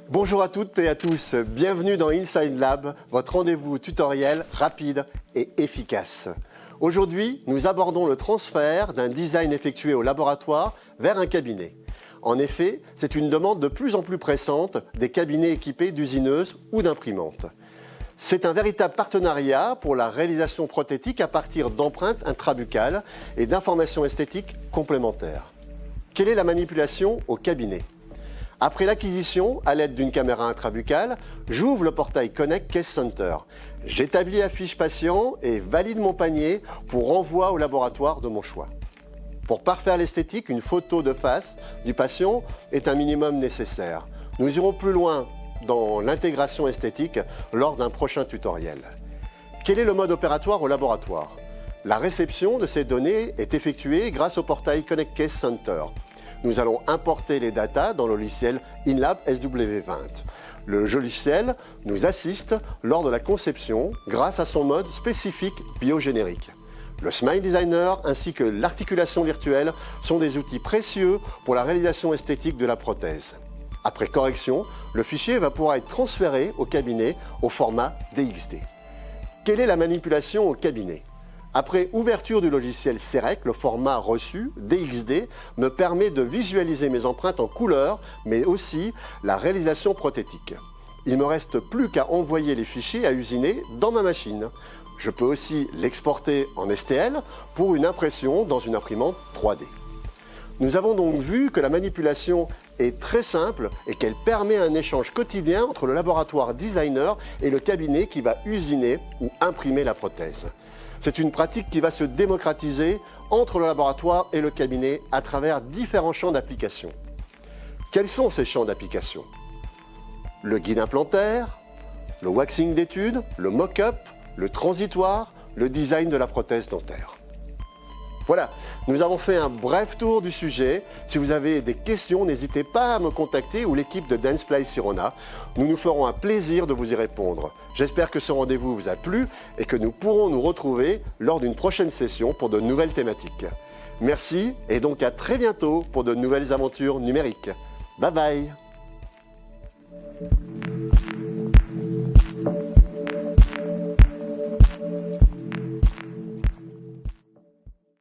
Bonjour à toutes et à tous, bienvenue dans Inside Lab, votre rendez-vous tutoriel rapide et efficace. Aujourd'hui, nous abordons le transfert d'un design effectué au laboratoire vers un cabinet. En effet, c'est une demande de plus en plus pressante des cabinets équipés d'usineuses ou d'imprimantes. C'est un véritable partenariat pour la réalisation prothétique à partir d'empreintes intrabuccales et d'informations esthétiques complémentaires. Quelle est la manipulation au cabinet ? Après l'acquisition, à l'aide d'une caméra intrabuccale, j'ouvre le portail Connect Case Center. J'établis la fiche patient et valide mon panier pour renvoi au laboratoire de mon choix. Pour parfaire l'esthétique, une photo de face du patient est un minimum nécessaire. Nous irons plus loin dans l'intégration esthétique lors d'un prochain tutoriel. Quel est le mode opératoire au laboratoire ? La réception de ces données est effectuée grâce au portail Connect Case Center. Nous allons importer les datas dans le logiciel InLab SW20. Le logiciel nous assiste lors de la conception grâce à son mode spécifique biogénérique. Le Smile Designer ainsi que l'articulation virtuelle sont des outils précieux pour la réalisation esthétique de la prothèse. Après correction, le fichier va pouvoir être transféré au cabinet au format DXD. Quelle est la manipulation au cabinet ? Après ouverture du logiciel CEREC, le format reçu, DXD, me permet de visualiser mes empreintes en couleur, mais aussi la réalisation prothétique. Il ne me reste plus qu'à envoyer les fichiers à usiner dans ma machine. Je peux aussi l'exporter en STL pour une impression dans une imprimante 3D. Nous avons donc vu que la manipulation est très simple et qu'elle permet un échange quotidien entre le laboratoire designer et le cabinet qui va usiner ou imprimer la prothèse. C'est une pratique qui va se démocratiser entre le laboratoire et le cabinet à travers différents champs d'application. Quels sont ces champs d'application ? Le guide implantaire, le waxing d'étude, le mock-up, le transitoire, le design de la prothèse dentaire. Voilà, nous avons fait un bref tour du sujet. Si vous avez des questions, n'hésitez pas à me contacter ou l'équipe de Dentsply Sirona. Nous nous ferons un plaisir de vous y répondre. J'espère que ce rendez-vous vous a plu et que nous pourrons nous retrouver lors d'une prochaine session pour de nouvelles thématiques. Merci et donc à très bientôt pour de nouvelles aventures numériques. Bye bye.